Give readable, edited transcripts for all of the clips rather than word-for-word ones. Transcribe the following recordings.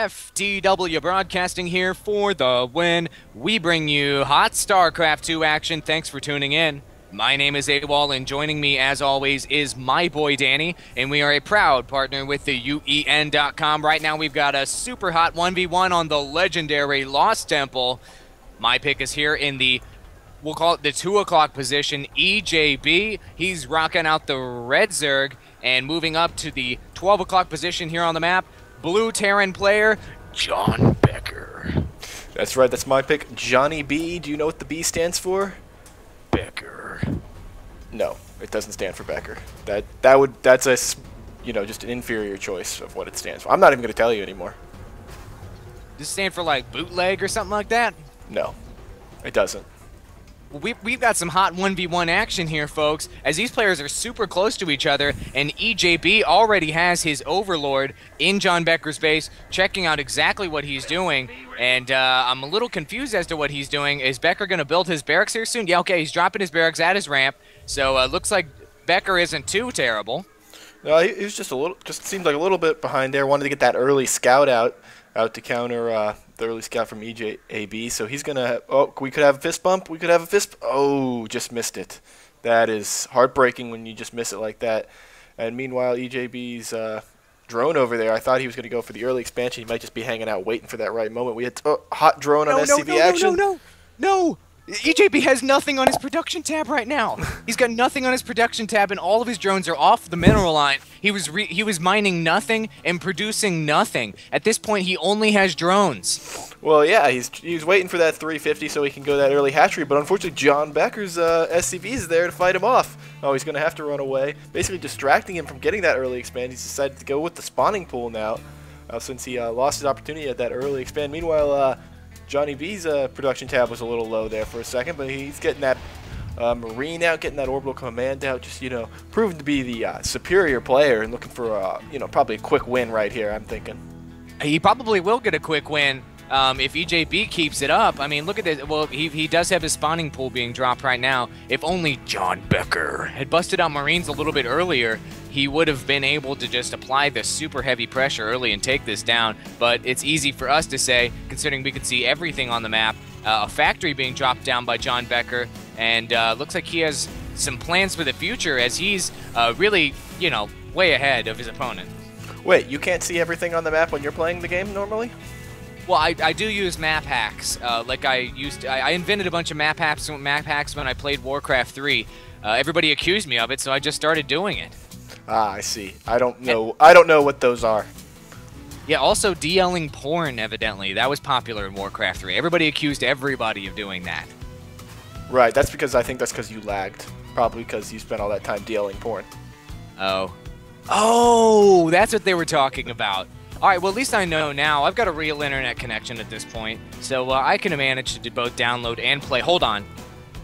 FTW Broadcasting here for the win. We bring you hot Starcraft 2 action. Thanks for tuning in. My name is AWOL, and joining me, as always, is my boy Danny, and we are a proud partner with the UEN.com. Right now, we've got a super hot 1v1 on the legendary Lost Temple. My pick is here in the, we'll call it the 2 o'clock position, EJB. He's rocking out the red Zerg, and moving up to the 12 o'clock position here on the map, blue Terran player, johnBecker. That's right, that's my pick, Johnny B. Do you know what the B stands for? Becker. No, it doesn't stand for Becker. That's a, just an inferior choice of what it stands for. I'm not even going to tell you anymore. Does it stand for like bootleg or something like that? No, it doesn't. Well, we've got some hot 1v1 action here, folks, as these players are super close to each other, and EJB already has his Overlord in johnBecker's base, checking out exactly what he's doing, and I'm a little confused as to what he's doing. Is Becker going to build his barracks here soon? Yeah, okay, he's dropping his barracks at his ramp, so looks like Becker isn't too terrible. No, he was just seemed like a little bit behind there. Wanted to get that early scout out to counter the early scout from EJB. So he's gonna. Oh, we could have a fist bump. We could have a fist. Oh, just missed it. That is heartbreaking when you just miss it like that. And meanwhile, EJB's drone over there. I thought he was gonna go for the early expansion. He might just be hanging out waiting for that right moment. We had hot drone on SCV action. No. EJB has nothing on his production tab right now. He's got nothing on his production tab, and all of his drones are off the mineral line. He was mining nothing and producing nothing. At this point, he only has drones. Well, yeah, he's waiting for that 350 so he can go that early hatchery, but unfortunately, johnBecker's SCV is there to fight him off. Oh, he's going to have to run away, basically distracting him from getting that early expand. He's decided to go with the spawning pool now, since he lost his opportunity at that early expand. Meanwhile, Johnny B's production tab was a little low there for a second, but he's getting that Marine out, getting that Orbital Command out, just, proving to be the superior player and looking for, probably a quick win right here, I'm thinking. He probably will get a quick win if EJB keeps it up. I mean, look at this. Well, he does have his spawning pool being dropped right now. If only johnBecker had busted out Marines a little bit earlier, he would have been able to just apply the super heavy pressure early and take this down. But it's easy for us to say, considering we can see everything on the map. A factory being dropped down by johnBecker, and looks like he has some plans for the future, as he's really, way ahead of his opponent. Wait, you can't see everything on the map when you're playing the game normally? Well, I do use map hacks. Like I invented a bunch of map hacks when I played Warcraft 3. Everybody accused me of it, so I just started doing it. Ah, I see. I don't know what those are. Yeah, also DLing porn, evidently. That was popular in Warcraft 3. Everybody accused everybody of doing that. Right, that's because you lagged. Probably because you spent all that time DLing porn. Oh, that's what they were talking about. Alright, well, at least I know now. I've got a real internet connection at this point, so I can manage to both download and play. Hold on.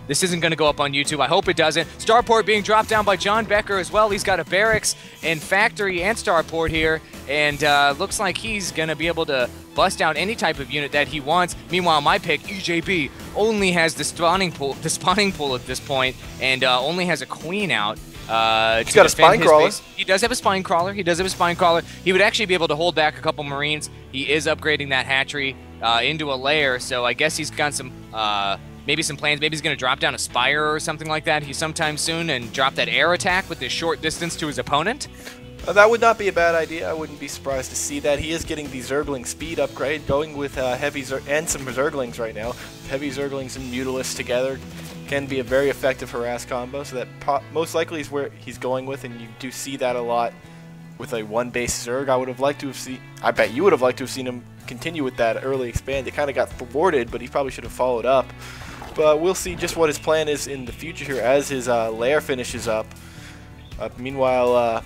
This isn't going to go up on YouTube. I hope it doesn't. Starport being dropped down by johnBecker as well. He's got a barracks and factory and starport here, and looks like he's going to be able to bust out any type of unit that he wants. Meanwhile, my pick, EJB, only has the spawning pool at this point, and only has a queen out. He's got a spine crawler. He does have a spine crawler. He would actually be able to hold back a couple Marines. He is upgrading that hatchery into a lair, so I guess he's got some maybe some plans. Maybe he's going to drop down a Spire or something like that sometime soon and drop that air attack with this short distance to his opponent. That would not be a bad idea. I wouldn't be surprised to see that. He is getting the Zergling speed upgrade, going with heavy and some Zerglings right now. Heavy Zerglings and Mutalisks together can be a very effective harass combo, so that most likely is where he's going with, and you do see that a lot with a one base Zerg. I bet you would have liked to have seen him continue with that early expand. It kind of got thwarted, but he probably should have followed up. But we'll see just what his plan is in the future here as his lair finishes up. Meanwhile,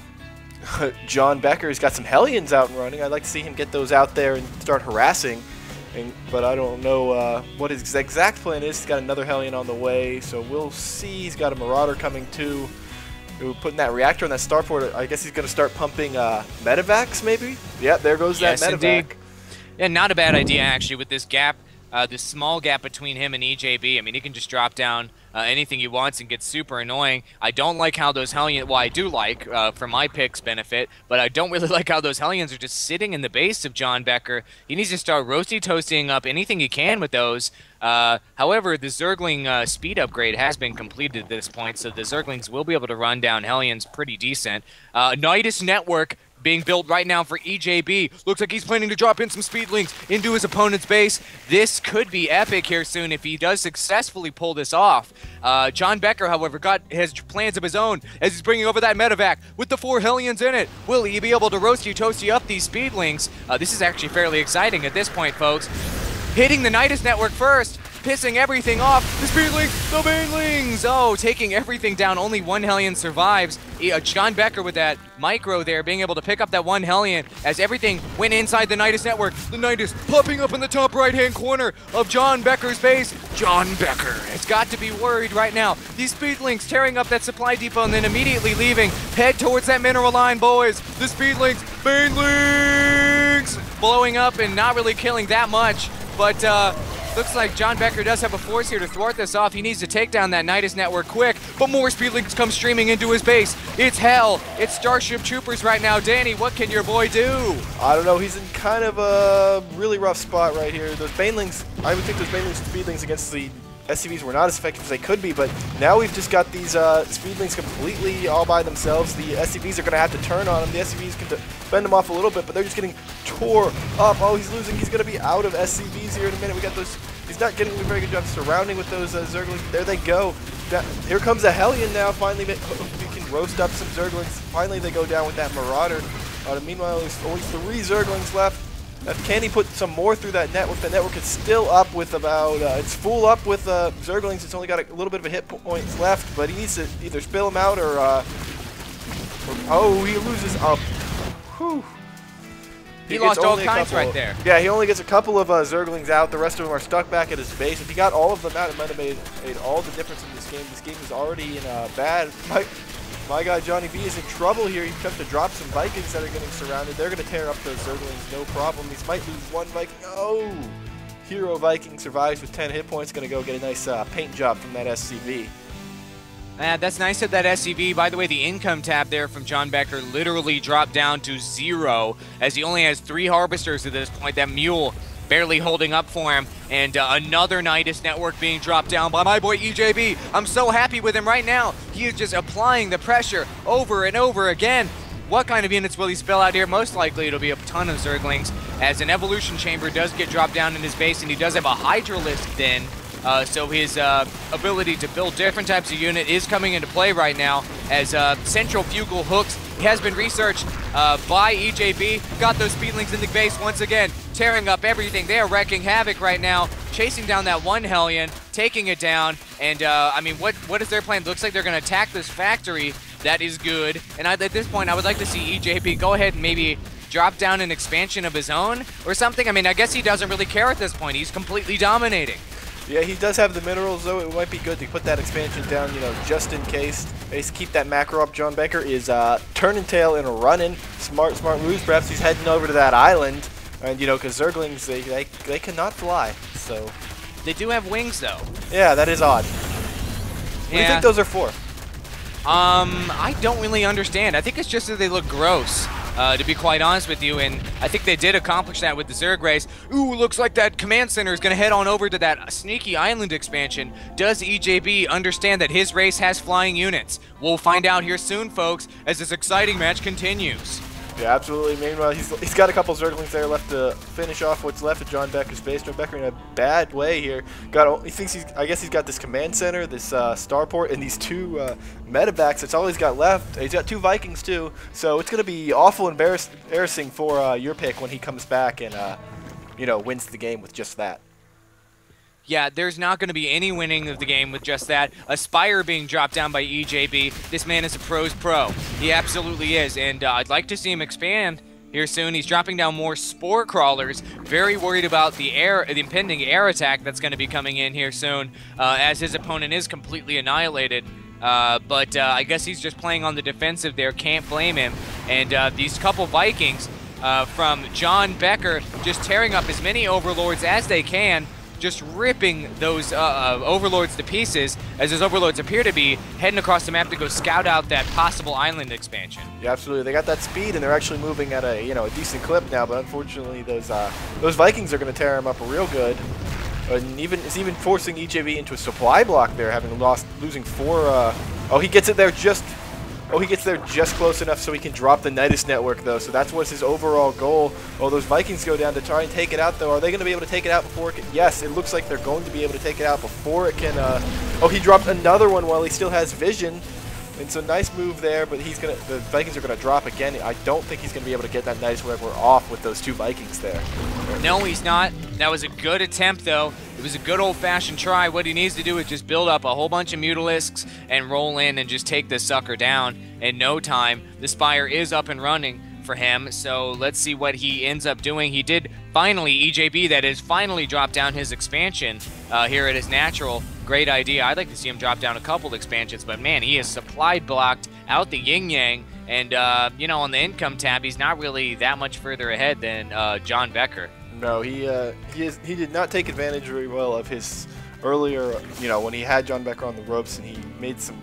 johnBecker's got some Hellions out and running. I'd like to see him get those out there and start harassing. But I don't know what his exact plan is. He's got another Hellion on the way, so we'll see. He's got a Marauder coming too. Putting that reactor on that starport. I guess he's going to start pumping medevacs, maybe? Yeah, there goes that medevac. Indeed. Yeah, not a bad idea, actually, with this gap. this small gap between him and EJB. I mean, he can just drop down anything he wants and get super annoying. I don't like how those Hellions, well, I do like, for my pick's benefit, but I don't really like how those Hellions are just sitting in the base of johnBecker. He needs to start roasty-toasting up anything he can with those. However, the Zergling speed upgrade has been completed at this point, so the Zerglings will be able to run down Hellions pretty decent. Nidus Network being built right now for EJB. Looks like he's planning to drop in some speedlings into his opponent's base. This could be epic here soon if he does successfully pull this off. johnBecker, however, has plans of his own as he's bringing over that medevac with the 4 Hellions in it. Will he be able to roasty-toasty up these speedlings? This is actually fairly exciting at this point, folks. Hitting the Nidus Network first, pissing everything off. The speedlings, the banelings! Oh, taking everything down. Only 1 Hellion survives. johnBecker with that micro there, being able to pick up that 1 Hellion as everything went inside the Nidus Network. The Nidus popping up in the top right-hand corner of johnBecker's base. johnBecker has got to be worried right now. These speedlings tearing up that supply depot and then immediately leaving. Head towards that mineral line, boys. The speedlings, banelings, blowing up and not really killing that much. But looks like johnBecker does have a force here to thwart this off. He needs to take down that Nidus Network quick, but more speedlings come streaming into his base. It's hell. It's Starship Troopers right now. Danny, what can your boy do? I don't know. He's in kind of a really rough spot right here. Those banelings, I would think those banelings and speedlings against the SCVs were not as effective as they could be, but now we've just got these speedlings completely all by themselves. The SCVs are going to have to turn on them. The SCVs can fend them off a little bit, but they're just getting tore up. Oh, he's losing. He's going to be out of SCVs here in a minute. We got those. He's not getting a very good job surrounding with those Zerglings. There they go. Here comes a Hellion now. Finally, we can roast up some Zerglings. Finally, they go down with that Marauder. Meanwhile, there's only 3 Zerglings left. Can he put some more through that network? The network is still up with about, it's full up with Zerglings. It's only got a little bit of a hit points left, but he needs to either spill them out or oh, he loses up. Whew. He lost all kinds right there. Yeah, he only gets a couple of Zerglings out. The rest of them are stuck back at his base. If he got all of them out, it might have made all the difference in this game. This game is already in bad. My guy Johnny B is in trouble here. He comes to drop some Vikings that are getting surrounded. They're going to tear up those Zerglings, no problem. He might lose 1 Viking. Oh! Hero Viking survives with 10 hit points. Going to go get a nice paint job from that SCV. That's nice of that SCV. By the way, the income tab there from johnBecker literally dropped down to 0 as he only has 3 Harvesters at this point. That Mule barely holding up for him, and another Nidus Network being dropped down by my boy EJB. I'm so happy with him right now. He is just applying the pressure over and over again. What kind of units will he spill out here? Most likely it'll be a ton of Zerglings, as an Evolution Chamber does get dropped down in his base, and he does have a Hydralisk then. So his ability to build different types of unit is coming into play right now, as Central Fugal Hooks has been researched by EJB. Got those speedlings in the base once again, tearing up everything. They are wrecking havoc right now, chasing down that 1 Hellion, taking it down. And I mean, what is their plan? Looks like they're going to attack this factory. That is good. And at this point, I would like to see EJB go ahead and maybe drop down an expansion of his own or something. I mean, I guess he doesn't really care at this point. He's completely dominating. Yeah, he does have the minerals, though. It might be good to put that expansion down, you know, just in case. Base keep that macro up. johnBecker is turning tail and running. Smart moves. Perhaps he's heading over to that island. And, you know, because Zerglings, they cannot fly, so. They do have wings, though. Yeah, that is odd. What do you think those are for? I don't really understand. I think it's just that they look gross, to be quite honest with you, and I think they did accomplish that with the Zerg race. Ooh, looks like that command center is going to head on over to that sneaky island expansion. Does EJB understand that his race has flying units? We'll find out here soon, folks, as this exciting match continues. Yeah, absolutely. Meanwhile, he's got a couple Zerglings there left to finish off what's left of johnBecker's base. johnBecker in a bad way here. He thinks I guess he's got this command center, this starport, and these 2 medevacs. That's all he's got left. He's got 2 Vikings too, so it's gonna be awful embarrassing for your pick when he comes back and you know, wins the game with just that. Yeah, there's not going to be any winning of the game with just that. A Spire being dropped down by EJB. This man is a pro's pro. He absolutely is, and I'd like to see him expand here soon. He's dropping down more Spore Crawlers. Very worried about the impending air attack that's going to be coming in here soon, as his opponent is completely annihilated. But I guess he's just playing on the defensive there. Can't blame him. And these couple Vikings from johnBecker just tearing up as many Overlords as they can. just ripping those overlords to pieces, as those overlords appear to be heading across the map to go scout out that possible island expansion. Yeah, absolutely. They got that speed, and they're actually moving at a a decent clip now. But unfortunately, those Vikings are going to tear them up real good. And it's even forcing EJB into a supply block there, losing 4. Oh, he gets it there just. Oh, he gets there just close enough so he can drop the Nidus network, though. So that's what's his overall goal. Oh, those Vikings go down to try and take it out, though. Are they going to be able to take it out before it can? Yes, it looks like they're going to be able to take it out before it can. Oh, he dropped another one while he still has vision. And so nice move there, but the Vikings are gonna drop again. I don't think he's gonna be able to get that Nidus network off with those 2 Vikings there. No, he's not. That was a good attempt, though. It was a good old-fashioned try. What he needs to do is just build up a whole bunch of Mutalisks and roll in and just take this sucker down in no time. The Spire is up and running for him, so let's see what he ends up doing. He did finally, EJB that is, finally drop down his expansion here at his natural. Great idea. I'd like to see him drop down a couple expansions, but man, he is supply blocked out the yin-yang, and on the income tab, he's not really that much further ahead than johnBecker. No, he did not take advantage very well of his earlier, when he had johnBecker on the ropes, and he made some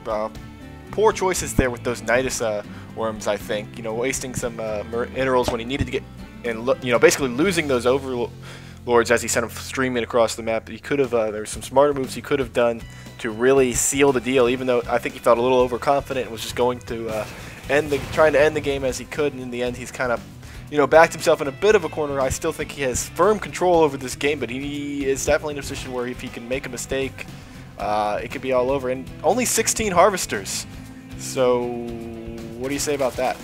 poor choices there with those Nidus worms, I think. Wasting some minerals when he needed to get, and basically losing those overlords as he sent them streaming across the map. He could have, there were some smarter moves he could have done to really seal the deal, even though I think he felt a little overconfident and was just going to trying to end the game as he could, and in the end he's kind of backed himself in a bit of a corner. I still think he has firm control over this game, but he is definitely in a position where if he can make a mistake, it could be all over. And only 16 harvesters. So what do you say about that?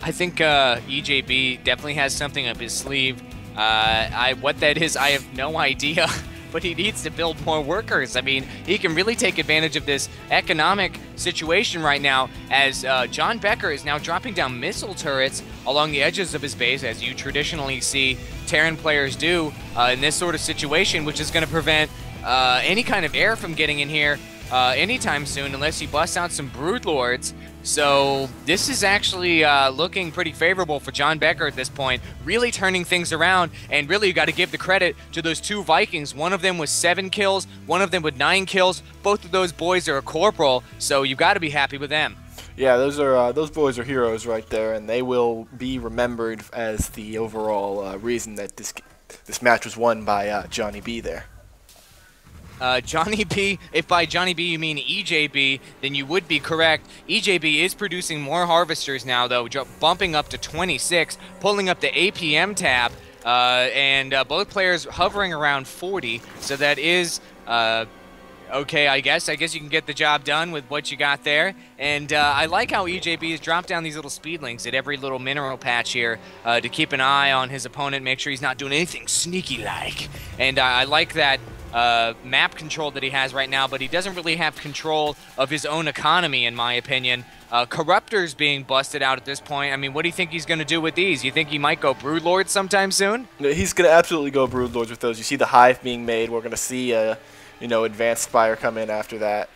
I think EJB definitely has something up his sleeve. What that is, I have no idea. But he needs to build more workers. I mean, he can really take advantage of this economic situation right now, as johnBecker is now dropping down missile turrets along the edges of his base, as you traditionally see Terran players do in this sort of situation, which is going to prevent any kind of air from getting in here anytime soon, unless he busts out some Broodlords. So this is actually looking pretty favorable for johnBecker at this point, really turning things around. And really, you got to give the credit to those 2 Vikings. One of them with 7 kills, one of them with 9 kills. Both of those boys are a corporal, so you got to be happy with them. Yeah, those boys are heroes right there, and they will be remembered as the overall reason that this match was won by Johnny B there. Johnny B, if by Johnny B you mean EJB, then you would be correct. EJB is producing more harvesters now, though, bumping up to 26, pulling up the APM tab, and both players hovering around 40, so that is okay, I guess you can get the job done with what you got there. And I like how EJB has dropped down these little speedlings at every little mineral patch here to keep an eye on his opponent, make sure he's not doing anything sneaky-like. And I like that map control that he has right now, but he doesn't really have control of his own economy, in my opinion. Corruptors being busted out at this point. I mean, what do you think he's going to do with these? You think he might go Broodlord sometime soon? He's going to absolutely go Broodlords with those. You see the hive being made. We're going to see, Advanced Spire come in after that.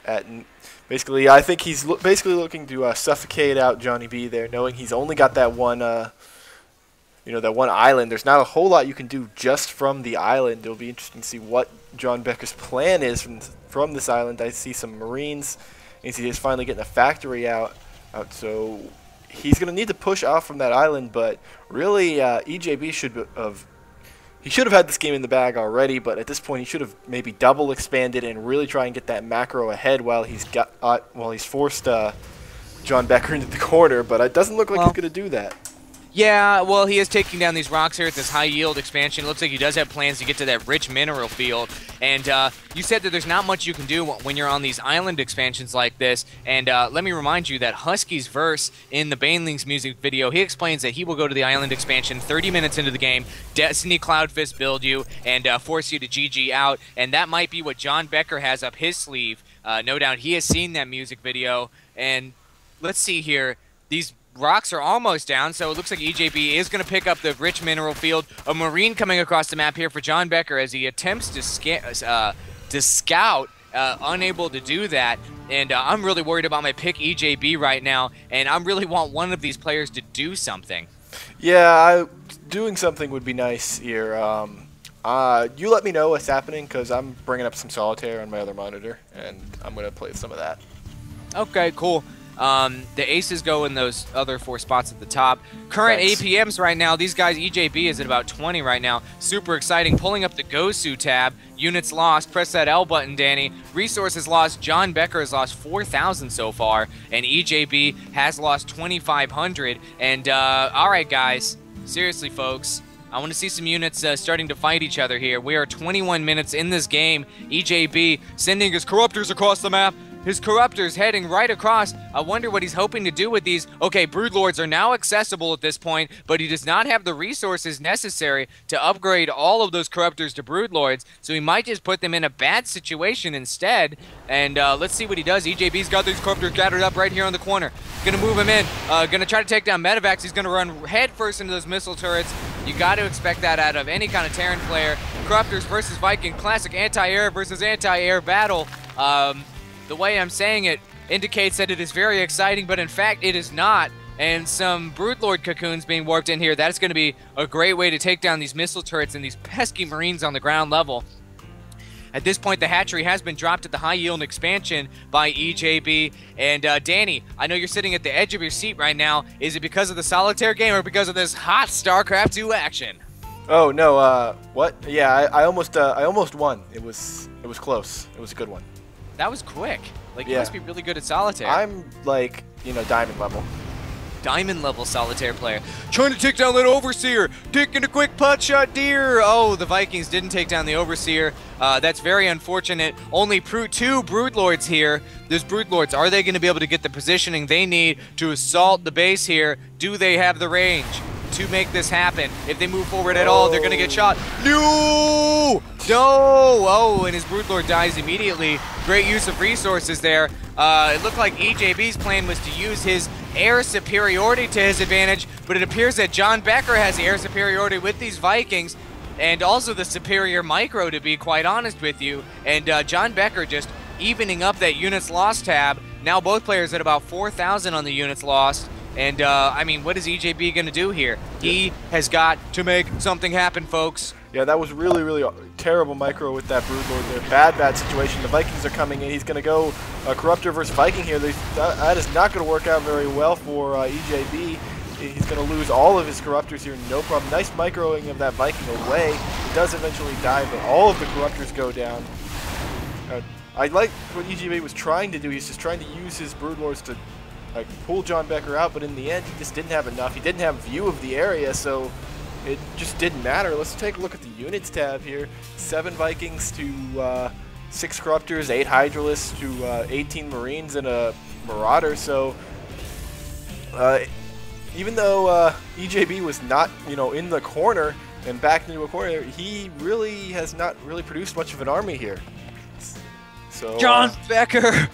Basically, I think he's basically looking to suffocate out Johnny B there, knowing he's only got that one that one island. There's not a whole lot you can do just from the island. It'll be interesting to see what johnBecker's plan is from this island. I see some Marines, and he's finally getting a factory out. So he's going to need to push off from that island, but really EJB should have had this game in the bag already, but at this point he should have maybe double expanded and really try and get that macro ahead while he's forced johnBecker into the corner, but it doesn't look like he's going to do that. Yeah, well, he is taking down these rocks here at this high-yield expansion. It looks like he does have plans to get to that rich mineral field. And you said that there's not much you can do when you're on these island expansions like this. And let me remind you that Husky's verse in the Banelings music video, he explains that he will go to the island expansion 30 minutes into the game, Destiny Cloudfist build you, and force you to GG out. And that might be what johnBecker has up his sleeve. No doubt he has seen that music video. And let's see here. These rocks are almost down, so it looks like EJB is going to pick up the rich mineral field. A Marine coming across the map here for johnBecker as he attempts to scout, unable to do that. And I'm really worried about my pick EJB right now, and I really want one of these players to do something. Yeah, doing something would be nice here. You let me know what's happening, because I'm bringing up some solitaire on my other monitor, and I'm going to play some of that. Okay, cool. The aces go in those other 4 spots at the top. Current Thanks. APMs right now, these guys, EJB is at about 20 right now. Super exciting. Pulling up the GOSU tab. Units lost. Press that L button, Danny. Resources lost. johnBecker has lost 4,000 so far, and EJB has lost 2,500. And, all right, guys. Seriously, folks. I want to see some units starting to fight each other here. We are 21 minutes in this game. EJB sending his corruptors across the map. His corruptors heading right across. I wonder what he's hoping to do with these. Okay, Broodlords are now accessible at this point, but he does not have the resources necessary to upgrade all of those corruptors to Broodlords, so he might just put them in a bad situation instead. And let's see what he does. EJB's got these corruptors gathered up right here on the corner. Gonna move him in. Gonna try to take down Medivacs. He's gonna run head first into those missile turrets. You got to expect that out of any kind of Terran player. Corruptors versus Viking, classic anti-air versus anti-air battle. The way I'm saying it indicates that it is very exciting, but in fact it is not. And some Broodlord cocoons being warped in here. That's going to be a great way to take down these missile turrets and these pesky Marines on the ground level. At this point, the hatchery has been dropped at the high yield expansion by EJB. And Danny, I know you're sitting at the edge of your seat right now. Is it because of the solitaire game or because of this hot StarCraft 2 action? Oh no, what? Yeah, I almost won. It was close. It was a good one. That was quick. Like, you Yeah. must be really good at solitaire. I'm like, diamond level. Diamond level solitaire player. Trying to take down that Overseer. Taking a quick pot shot, deer. Oh, the Vikings didn't take down the Overseer. That's very unfortunate. Only 2 Broodlords here. Those Broodlords, are they going to be able to get the positioning they need to assault the base here? Do they have the range to make this happen? If they move forward at all, they're going to get shot. No! No! Oh, and his Broodlord dies immediately. Great use of resources there. It looked like EJB's plan was to use his air superiority to his advantage, but it appears that johnBecker has the air superiority with these Vikings, and also the superior micro, to be quite honest with you. And johnBecker just evening up that units lost tab. Now both players at about 4,000 on the units lost. And, I mean, what is EJB going to do here? He has got to make something happen, folks. Yeah, that was really, really terrible micro with that Broodlord there. Bad situation. The Vikings are coming in. He's going to go Corruptor versus Viking here. That is not going to work out very well for EJB. He's going to lose all of his Corruptors here, no problem. Nice microing of that Viking away. He does eventually die, but all of the Corruptors go down. I like what EJB was trying to do. He's just trying to use his Broodlords to pull johnBecker out, but in the end, he just didn't have enough. He didn't have view of the area, so it just didn't matter. Let's take a look at the units tab here. 7 Vikings to 6 Corruptors, 8 Hydralisks to 18 Marines and a Marauder. So even though EJB was not, in the corner and backed into a corner, he really has not really produced much of an army here. So johnBecker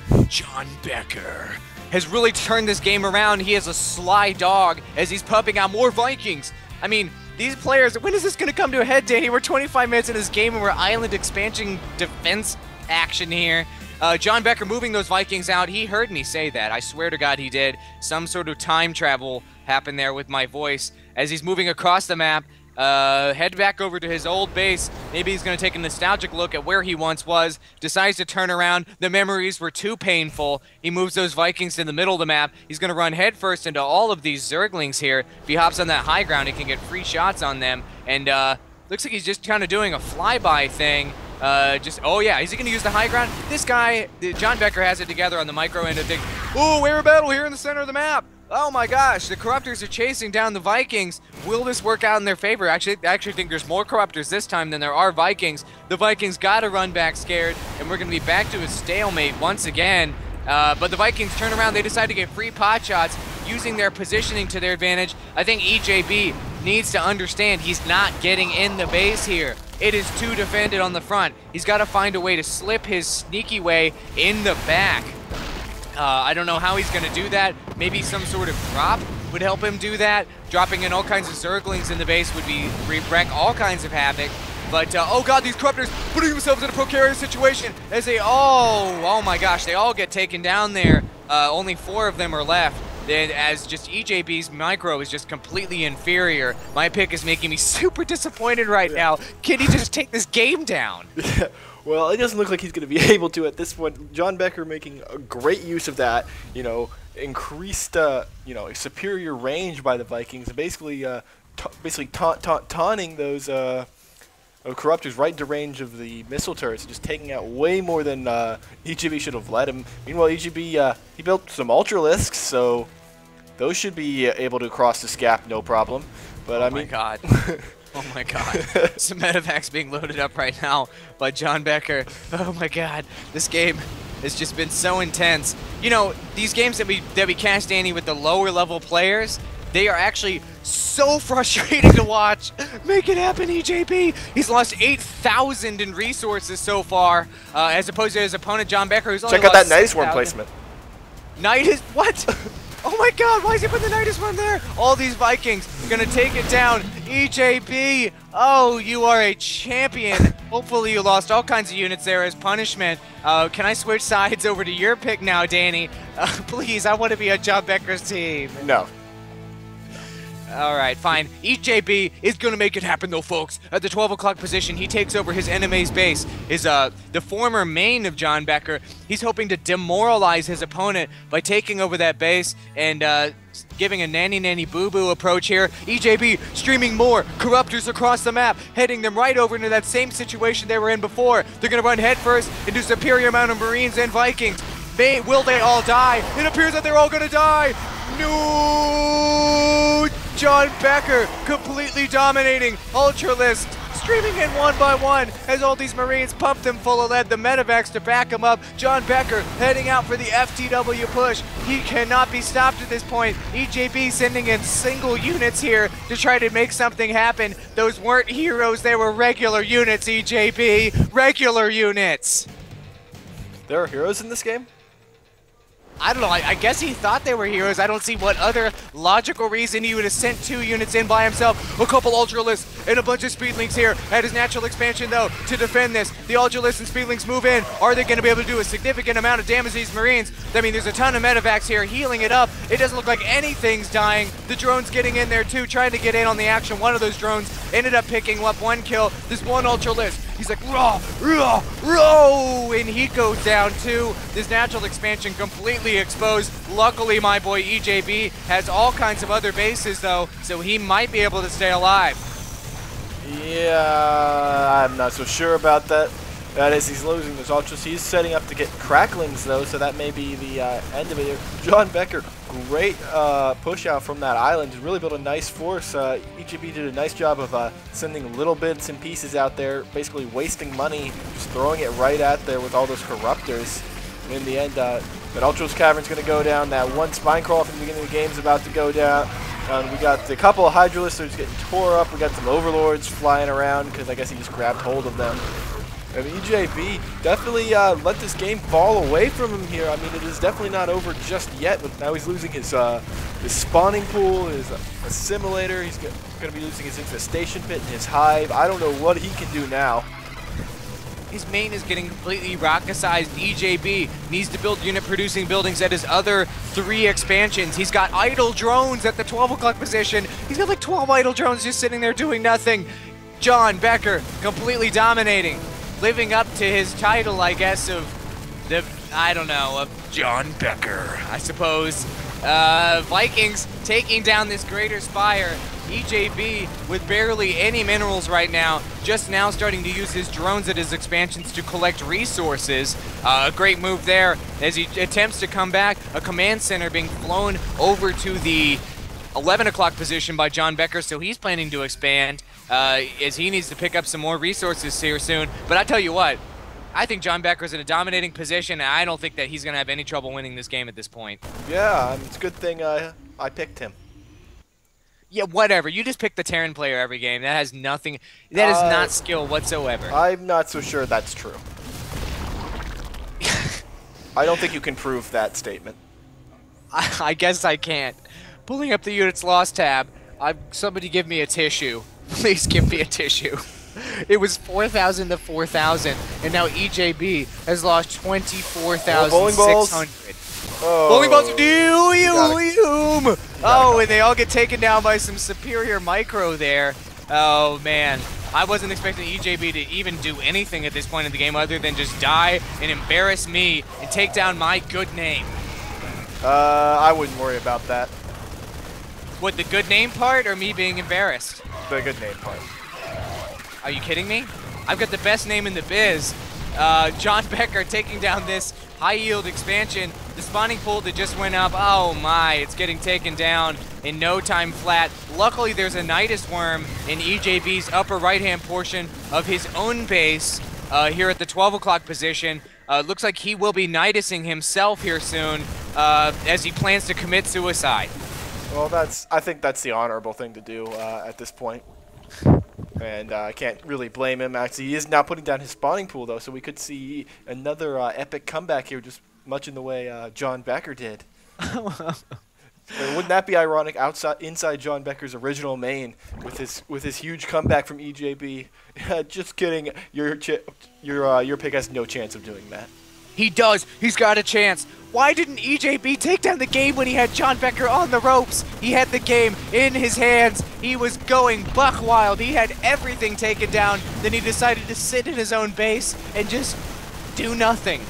has really turned this game around. He is a sly dog as he's pumping out more Vikings. I mean, these players, when is this going to come to a head, Danny? We're 25 minutes in this game and we're island expansion defense action here. johnBecker moving those Vikings out. He heard me say that. I swear to God he did. Some sort of time travel happened there with my voice as he's moving across the map. Head back over to his old base. Maybe he's going to take a nostalgic look at where he once was. Decides to turn around. The memories were too painful. He moves those Vikings to the middle of the map. He's going to run headfirst into all of these Zerglings here. If he hops on that high ground, he can get free shots on them. And looks like he's just kind of doing a flyby thing. Oh yeah, is he going to use the high ground? This guy, johnBecker, has it together on the micro end of things. Oh, air battle here in the center of the map. Oh my gosh, the Corruptors are chasing down the Vikings. Will this work out in their favor? I actually think there's more Corruptors this time than there are Vikings. The Vikings got to run back scared, and we're going to be back to a stalemate once again. But the Vikings turn around. They decide to get free pot shots using their positioning to their advantage. I think EJB needs to understand he's not getting in the base here. It is too defended on the front. He's got to find a way to slip his sneaky way in the back. I don't know how he's going to do that. Maybe some sort of drop would help him do that. Dropping in all kinds of Zerglings in the base would wreak all kinds of havoc. But, oh god, these Corruptors putting themselves in a precarious situation as they, oh my gosh, they all get taken down there. Only 4 of them are left. And as just EJB's micro is just completely inferior, my pick is making me super disappointed right now. Can he just take this game down? Yeah. Well, it doesn't look like he's going to be able to at this point. Johnbecker making a great use of that, you know, increased, you know, superior range by the Vikings, basically, taunting those Corruptors right into range of the missile turrets, just taking out way more than EGB should have let him. Meanwhile, EGB, he built some Ultralisks, so those should be able to cross this gap no problem. But I mean, God. Oh my god. Some medevacs being loaded up right now by JohnBecker. Oh my god. This game has just been so intense. You know, these games that we cast, Danny, with the lower level players, they are actually so frustrating to watch. Make it happen, EJB. He's lost 8,000 in resources so far, as opposed to his opponent, JohnBecker, who's only Check out lost that Nidus Worm 6,000. placement. Nidus, what? Oh my god, why is he putting the Nidus one there? All these Vikings gonna take it down. EJB, oh, you are a champion. Hopefully you lost all kinds of units there as punishment. Can I switch sides over to your pick now, Danny? Please, I want to be on JohnBecker's team. No. Alright, fine. EJB is gonna make it happen though, folks. At the 12 o'clock position, he takes over his enemy's base. Is the former main of JohnBecker. He's hoping to demoralize his opponent by taking over that base and giving a nanny boo-boo approach here. EJB streaming more Corruptors across the map, heading them right over into that same situation they were in before. They're gonna run headfirst into superior amount of Marines and Vikings. Will they all die? It appears that they're all gonna die. No! JohnBecker completely dominating. Ultralist streaming in one by one as all these Marines pump them full of lead. The medevacs to back him up. JohnBecker heading out for the FTW push. He cannot be stopped at this point. EJB sending in single units here to try to make something happen. Those weren't heroes, they were regular units, EJB. Regular units. There are heroes in this game? I don't know, I guess he thought they were heroes. I don't see what other logical reason he would have sent 2 units in by himself. A couple Ultralists and a bunch of Speedlings here at his natural expansion, though, to defend this. The Ultralists and Speedlings move in. Are they going to be able to do a significant amount of damage to these Marines? I mean, there's a ton of medevacs here healing it up. It doesn't look like anything's dying. The drone's getting in there, too, trying to get in on the action. One of those drones ended up picking up 1 kill. This one Ultralist, he's like, raw, raw, raw, and he goes down, too. This natural expansion completely exposed. Luckily, my boy EJB has all kinds of other bases, though, so he might be able to stay alive. Yeah, I'm not so sure about that. That is, he's losing those Ultras. He's setting up to get Cracklings, though, so that may be the end of it. JohnBecker, great push out from that island. He really built a nice force. EGB did a nice job of sending little bits and pieces out there, basically wasting money, just throwing it right at there with all those Corruptors. In the end, that Ultros Cavern's going to go down. That one Spine Crawl from the beginning of the game is about to go down. We got a couple of Hydralisks that are just getting tore up. We got some Overlords flying around because I guess he just grabbed hold of them. I mean, EJB definitely let this game fall away from him here. I mean, it is definitely not over just yet, but now he's losing his spawning pool, his assimilator. He's going to be losing his infestation pit and his hive. I don't know what he can do now. His main is getting completely rocket-sized. EJB needs to build unit-producing buildings at his other 3 expansions. He's got idle drones at the 12 o'clock position. He's got like 12 idle drones just sitting there doing nothing. JohnBecker completely dominating. Living up to his title, I guess, of the, I don't know, of JohnBecker, I suppose. Vikings taking down this Greater Spire. EJB with barely any minerals right now, just now starting to use his drones at his expansions to collect resources. A great move there as he attempts to come back. A command center being flown over to the 11 o'clock position by JohnBecker, so he's planning to expand as he needs to pick up some more resources here soon. But I tell you what, I think JohnBecker's in a dominating position, and I don't think that he's going to have any trouble winning this game at this point. Yeah, I mean, it's a good thing I picked him. Yeah, whatever. You just pick the Terran player every game. That has nothing. That is not skill whatsoever. I'm not so sure that's true. I don't think you can prove that statement. I guess I can't. Pulling up the units lost tab. Somebody give me a tissue. Please give me a tissue. It was 4,000 to 4,000, and now EJB has lost 24,600. Oh. What are we about to do? You Oh, and they all get taken down by some superior micro there. Oh, man. I wasn't expecting EJB to even do anything at this point in the game other than just die and embarrass me and take down my good name. I wouldn't worry about that. What, the good name part or me being embarrassed? The good name part. Are you kidding me? I've got the best name in the biz. johnBecker taking down this high-yield expansion. The spawning pool that just went up, oh my, it's getting taken down in no time flat. Luckily, there's a Nidus Worm in EJB's upper right-hand portion of his own base here at the 12 o'clock position. Looks like he will be Nidusing himself here soon as he plans to commit suicide. Well, I think that's the honorable thing to do at this point. And I can't really blame him. Actually, he is now putting down his spawning pool, though, so we could see another epic comeback here, just much in the way johnBecker did. Wouldn't that be ironic? Inside johnBecker's original main, with his huge comeback from EJB. Just kidding. Your pick has no chance of doing that. He does. He's got a chance. Why didn't EJB take down the game when he had johnBecker on the ropes? He had the game in his hands. He was going buck wild. He had everything taken down. Then he decided to sit in his own base and just do nothing.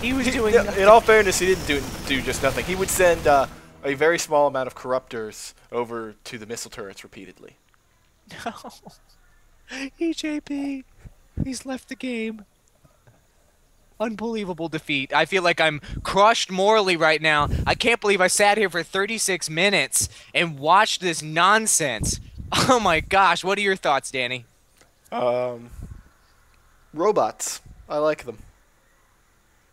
He was doing nothing. In all fairness, he didn't do just nothing. He would send a very small amount of corruptors over to the missile turrets repeatedly. No. EJB. He's left the game. Unbelievable defeat. I feel like I'm crushed morally right now. I can't believe I sat here for 36 minutes and watched this nonsense. Oh my gosh, what are your thoughts, Danny? Robots. I like them.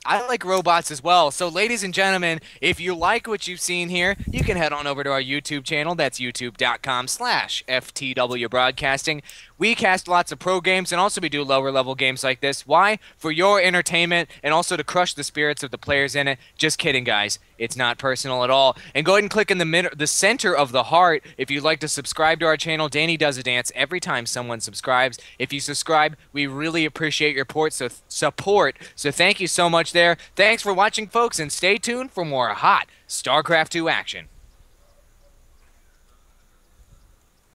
I like robots as well. So, ladies and gentlemen, if you like what you've seen here, you can head on over to our YouTube channel. That's youtube.com/FTW Broadcasting. We cast lots of pro games, and also we do lower-level games like this. Why? For your entertainment, and also to crush the spirits of the players in it. Just kidding, guys. It's not personal at all. And go ahead and click in the center of the heart if you'd like to subscribe to our channel. Danny does a dance every time someone subscribes. If you subscribe, we really appreciate your support. So thank you so much there. Thanks for watching, folks, and stay tuned for more hot StarCraft 2 action.